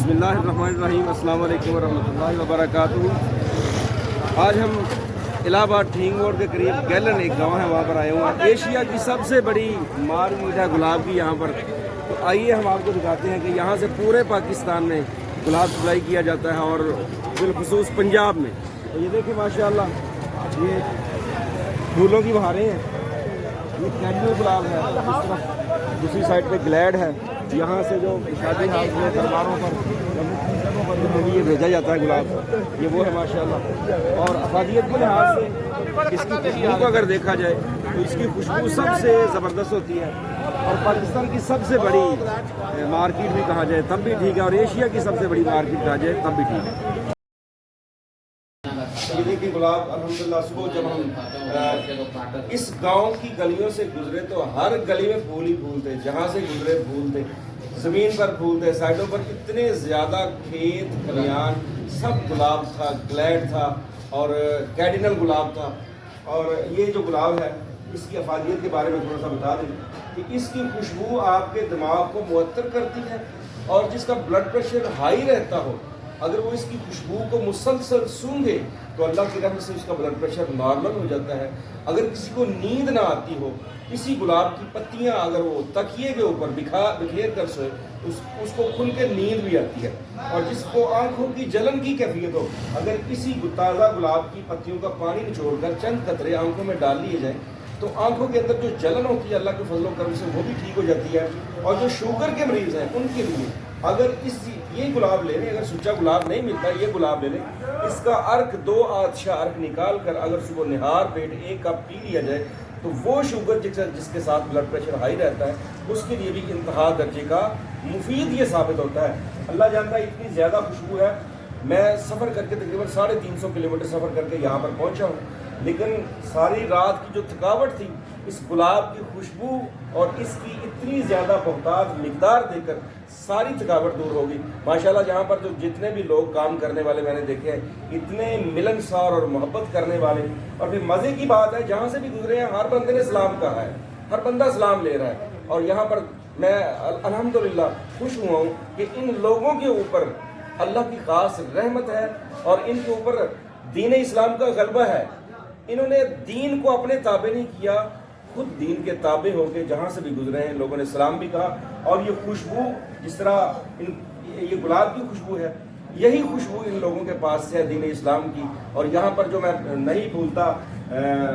बिस्मिल्लाहिर्रहमानिर्रहीम। अस्सलाम वालेकुम वरहमतुल्लाहि वबरकातुहू। आज हम इलाहाबाद ठींग मोड़ के करीब गैलन एक गांव है, वहाँ पर आए हुए हैं। एशिया की सबसे बड़ी मार्केट है गुलाब की यहाँ पर। तो आइए हम आपको दिखाते हैं कि यहाँ से पूरे पाकिस्तान में गुलाब सप्लाई किया जाता है और बिलखुसूस पंजाब में। तो ये देखिए माशाअल्लाह, ये फूलों की बहारें हैं। ये कैंडल गुलाब है, इस तरफ दूसरी साइड पे ग्लैड है। यहाँ से जो शादी हाउस में दरबारों पर ये भेजा जाता है गुलाब, ये वो है माशाअल्लाह। और अफादियत के लिहाज से इसकी खुशबू को अगर देखा जाए तो इसकी खुशबू सबसे ज़बरदस्त होती है। और पाकिस्तान की सबसे बड़ी मार्केट भी कहा जाए तब भी ठीक है, और एशिया की सबसे बड़ी मार्केट कहा जाए तब भी ठीक है। ये देखिए गुलाब अल्हम्दुलिल्लाह, सुबह जब हम इस गांव की गलियों से गुजरे तो हर गली में फूल ही फूल थे। जहाँ से गुजरे फूल थे, ज़मीन पर फूल थे, साइडों पर इतने ज़्यादा खेत खलियान, सब गुलाब था, ग्लैड था और कैडिनल गुलाब था। और ये जो गुलाब है, इसकी अफादियत के बारे में थोड़ा सा बता दें कि इसकी खुशबू आपके दिमाग को मुअत्तर करती है। और जिसका ब्लड प्रेशर हाई रहता हो, अगर वो इसकी खुशबू को मुसलसल सूंघे तो अल्लाह की रहमत से उसका ब्लड प्रेशर नॉर्मल हो जाता है। अगर किसी को नींद ना आती हो, इसी गुलाब की पत्तियां अगर वो तकिए के ऊपर बिखेर कर सोए तो उसको खुल के नींद भी आती है। और जिसको आंखों की जलन की कैफियत हो, अगर किसी ताज़ा गुलाब की पत्तियों का पानी निचोड़कर चंद कतरे आंखों में डाल लिए जाए तो आंखों के अंदर जो जलन होती है अल्लाह के फजलो करम से वो भी ठीक हो जाती है। और जो शुगर के मरीज़ हैं उनके लिए अगर ये गुलाब ले लें, अगर सूचा गुलाब नहीं मिलता ये गुलाब ले लें, इसका अर्क 2 आधशा अर्क निकाल कर अगर सुबह निहार पेट 1 कप पी लिया जाए तो वो शुगर जिसके साथ ब्लड प्रेशर हाई रहता है उसके लिए भी इंतहा दर्जे का मुफीद ये साबित होता है। अल्लाह जानता है इतनी ज़्यादा खुशबू है। मैं सफ़र करके तकरीबन 350 किलोमीटर सफ़र करके यहाँ पर पहुँचा हूँ, लेकिन सारी रात की जो थकावट थी इस गुलाब की खुशबू और इसकी इतनी ज़्यादा बहुतात मिकदार देकर सारी थकावट दूर होगी माशाल्लाह। जहाँ पर जो जितने भी लोग काम करने वाले मैंने देखे हैं, इतने मिलनसार और मोहब्बत करने वाले। और फिर मज़े की बात है, जहाँ से भी गुजरे हैं हर बंदे ने सलाम कहा है, हर बंदा सलाम ले रहा है। और यहाँ पर मैं अल्हम्दुलिल्लाह खुश हुआ हूँ कि इन लोगों के ऊपर अल्लाह की ख़ास रहमत है और इनके ऊपर दीन इस्लाम का गलबा है। इन्होंने दीन को अपने ताबे नहीं किया, खुद दीन के ताबे होकर जहाँ से भी गुजरे हैं लोगों ने सलाम भी कहा। और ये खुशबू जिस तरह ये गुलाब की खुशबू है, यही खुशबू इन लोगों के पास से है दीन इस्लाम की। और यहाँ पर जो मैं नहीं भूलता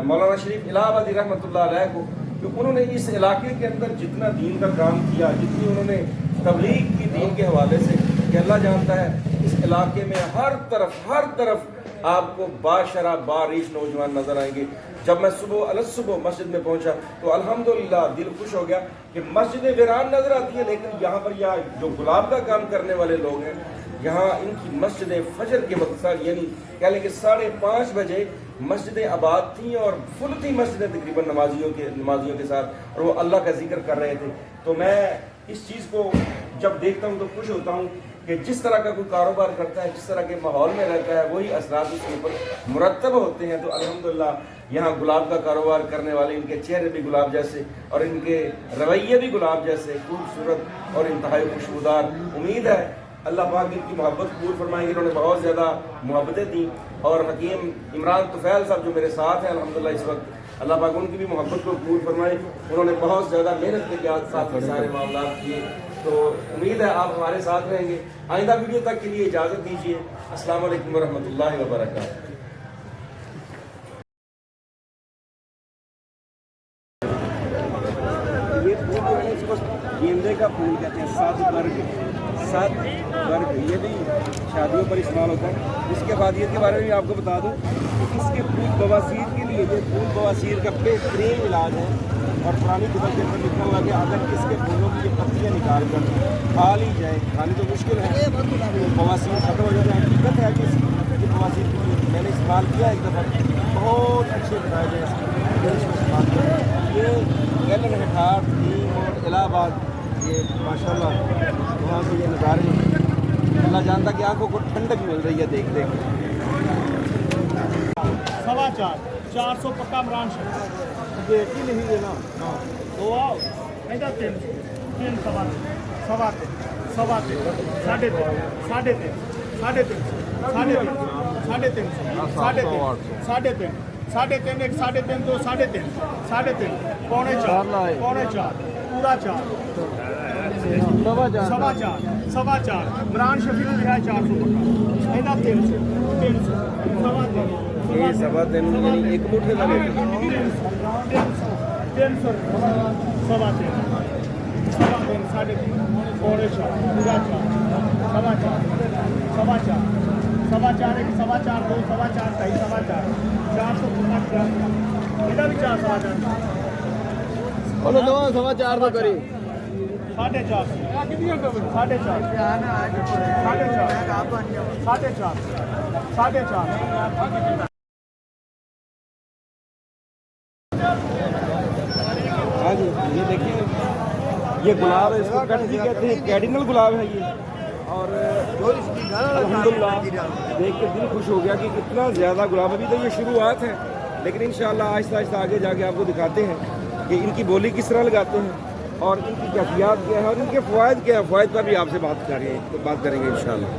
मौलाना शरीफ इलाहाबादी रहमतुल्लाह अलैह को, कि उन्होंने इस इलाके के अंदर जितना दीन का काम किया, जितनी उन्होंने तबलीग की दीन के हवाले से, कि अल्लाह जानता है इस इलाके में हर तरफ आपको बाशरा बारिश नौजवान नजर आएंगे। जब मैं सुबह मस्जिद में पहुंचा तो अल्हम्दुलिल्लाह दिल खुश हो गया कि मस्जिदें वीरान नजर आती है, लेकिन यहाँ पर जो गुलाब का काम करने वाले लोग हैं, यहाँ इनकी मस्जिदें फजर के वक्त यानी कह लें कि 5:30 बजे मस्जिदें आबाद थीं और फुल थी मस्जिदें तकरीबन नमाजियों के साथ, और वो अल्लाह का जिक्र कर रहे थे। तो मैं इस चीज़ को जब देखता हूँ तो खुश होता हूँ कि जिस तरह का कोई कारोबार करता है, जिस तरह के माहौल में रहता है, वही असरात उसके ऊपर मुरतब होते हैं। तो अल्हम्दुलिल्लाह यहाँ गुलाब का कारोबार करने वाले, इनके चेहरे भी गुलाब जैसे और इनके रवैये भी गुलाब जैसे खूबसूरत और इंतहाई खुशबूदार। उम्मीद है अल्लाह पाक इनकी मोहब्बत कबूल फरमाएंगे। इन्होंने बहुत ज़्यादा मोहब्बतें दी। और हकीम इमरान तुफैल साहब जो मेरे साथ हैं अल्हम्दुलिल्लाह इस वक्त, अल्लाह पाक उनकी भी मोहब्बत को कबूल फरमाए। उन्होंने बहुत ज़्यादा मेहनत के साथ सारे मामला किए। तो उम्मीद है आप हमारे साथ रहेंगे। आइंदा वीडियो तक के लिए इजाज़त दीजिए। अस्सलाम वालेकुम वरहमतुल्लाहि वबरकातुहू। ये फूल जो है इसको गेंदे का फूल कहते हैं, सात वर्ग ये भी शादियों पर इस्तेमाल होता है। इसके अफादियत के बारे में भी आपको बता दूं कि इसके फूल बवासीर के लिए, ये फूल बवासीर का बेहतरीन इलाज है। और पुरानी किताब के अंदर लिखा हुआ कि अगर इसके फूलों की ये पत्तियाँ निकाल कर खा ली जाए, खानी तो मुश्किल है, तो बवासीर खत्म हो जाता है। हकीकत है कि इसकी बवासीर मैंने इस्तेमाल किया एक दफ़ा, बहुत अच्छे बताए गए इसके। ये गैलन है ठाठ ठींग और इलाहाबाद, ये माशाल्लाह वहाँ से ये नज़ारे, अल्लाह जानता कि आंखों को ठंडक मिल रही है देख देख। 450 पक्का इमरान देख ही नहीं देना। तो आओ इधर 3 सवा 3 सवा तीन, साढ़े तीन, साढ़े तीन, साढ़े तीन, साढ़े तीन, साढ़े तीन, साढ़े तीन, साढ़े तीन, साढ़े तीन, एक साढ़े तीन, दो साढ़े तीन, पौने चार, पूरा चार, सवा चार, इमरान शफी ने लिखा 400 पक्का, ਇਹਦਾ 300, सवा तीन, ये सवा तीन यानी एक मुठ्ठे का रेट 300, सवा तीन, साढ़े तीन, पौने चार, पूरा चार, सवा चार, एक सवा चार, दो सवा चार, ढाई सवा चार, 450, ਇਹਦਾ भी 4 सवा चार, बोलो दो सवा 400 करी साढ़े चार, हाँ जी, ये देखिए ये गुलाब है, इसको कटजी कहते हैं, कैडिनल गुलाब है ये। और अल्हम्दुलिल्लाह देख के दिल खुश हो गया कि कितना ज़्यादा गुलाब, अभी तो ये शुरुआत है, लेकिन इंशाअल्लाह आहिस्ता आहिस्ता आगे जाके आपको दिखाते हैं कि इनकी बोली किस तरह लगाते हैं और इनकी कैफियत क्या है और इनके फ़वाइद क्या है। फ़वाइद पर भी आपसे बात करेंगे इंशाअल्लाह।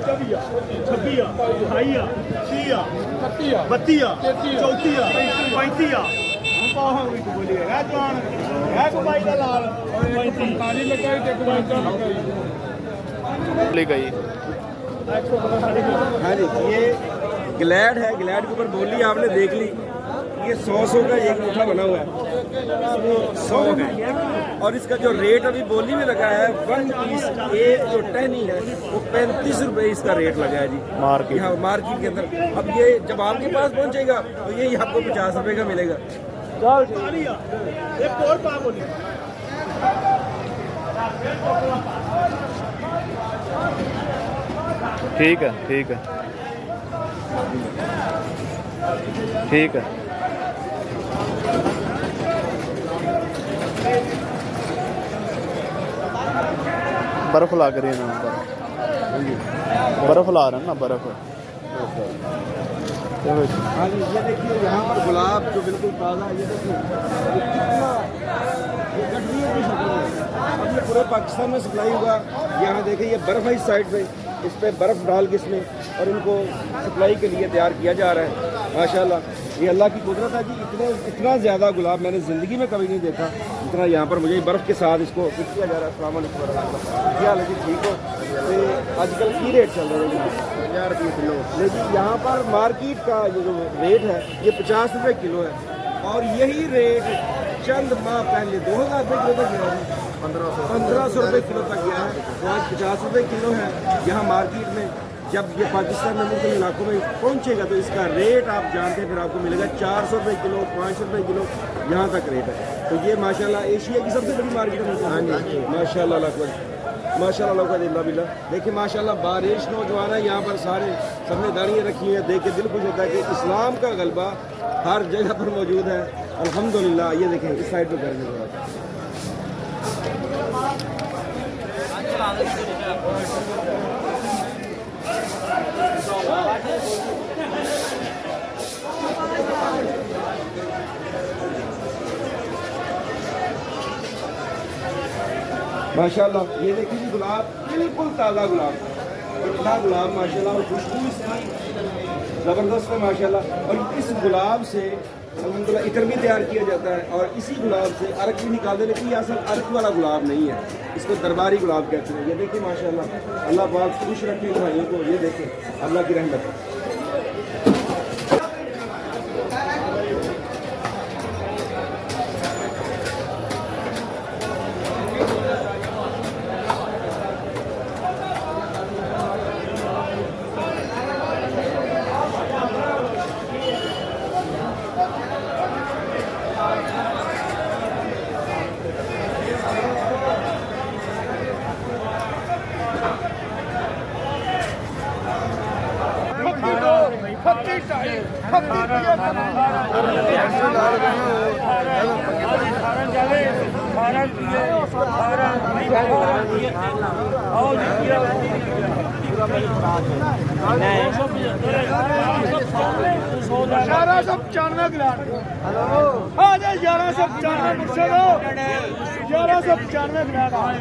चौबिया, छब्बिया, अठाइया, छिया, बत्तिया, चौथिया, पैंतिया, हाँ जी, ये ग्लैड है, ग्लैड के ऊपर बोली आपने देख ली, ये 100 का एक मुठ्ठा बना हुआ है, 100 है। और इसका जो रेट अभी बोली में लगा है 1 पीस, एक जो टहनी है वो 35 रुपए इसका रेट लगा है जी मार्केट के अंदर। अब ये जब आपके पास पहुंचेगा तो ये आपको 50 रुपए का मिलेगा। एक और पा बोली ठीक है बर्फ ला कर ना, बर्फ ला रहा है ना, बर्फ। हाँ जी, ये देखिए यहाँ पर गुलाब जो बिल्कुल ताज़ा है, ये देखिए ये गठरियों की शक्ल में। अब ये पूरे पाकिस्तान में सप्लाई होगा। यहाँ देखिए ये बर्फ़ है इस साइड पे, इस पर बर्फ़ डाल के इसमें और इनको सप्लाई के लिए तैयार किया जा रहा है। माशाल्लाह ये अल्लाह की कुदरत है जी। इतना ज़्यादा गुलाब मैंने ज़िंदगी में कभी नहीं देखा जितना यहाँ पर मुझे बर्फ़ के साथ इसको फिट किया जा रहा है। अस्सलाम वालेकुम, क्या हाल है जी, ठीक हो? तो आजकल की रेट चल रहा है 50 रुपये किलो, लेकिन यहाँ पर मार्केट का ये जो रेट है ये 50 रुपये किलो है। और यही रेट चंद माह पहले 2000 रुपये किलो तक गया है, 1500 रुपये किलो तक गया है। तो आज 50 रुपये किलो है यहाँ मार्केट में। जब ये पाकिस्तान में मुख्तलिफ इलाकों में पहुँचेगा तो इसका रेट आप जानते हैं, फिर आपको मिलेगा 400 रुपये किलो, 500 रुपये किलो, यहाँ तक रेट है। तो ये माशाल्लाह एशिया की सबसे बड़ी मार्केट है। हाँ जी, माशाल्लाह माशाल्लाह बिल्ला। देखिए माशाल्लाह बारिश नौजवान है यहाँ पर, सारे सबने दाढ़ियाँ रखी हैं। देख के दिल खुश होता है कि इस्लाम का गलबा हर जगह पर मौजूद है अल्हम्दुलिल्लाह। ये देखें इस साइड पर करेंगे माशाल्लाह। ये देखिए जी गुलाब बिल्कुल ताज़ा गुलाब, इतना गुलाब माशाल्लाह, और खुशबू इसकी ज़बरदस्त है माशाल्लाह। और इस गुलाब से अल्हम्दुलिल्लाह इत्र भी तैयार किया जाता है और इसी गुलाब से अर्क भी निकालते, लेकिन ये असल अर्क वाला गुलाब नहीं है, इसको दरबारी गुलाब कहते हैं। ये देखिए माशाल्लाह, अल्लाह पाक खुश रखे भाइयों को। ये देखें अल्लाह की रहमत है। ग्यारह सौ 95 हाँ जी 1195 मुर्शद 1195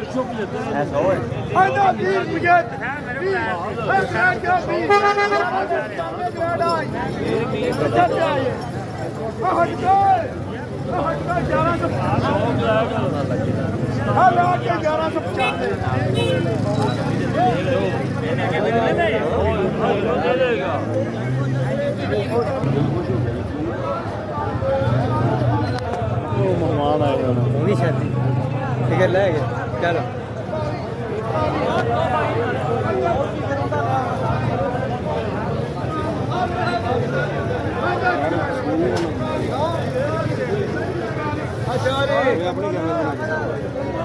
ਮਹਿਮਾਨ ਆਏ ਹੋਣ ਉਹ ਵੀ ਛੱਡੀ ਠੀਕ ਹੈ ਲੈ ਗਏ ਚਲੋ ਆਪਣੀ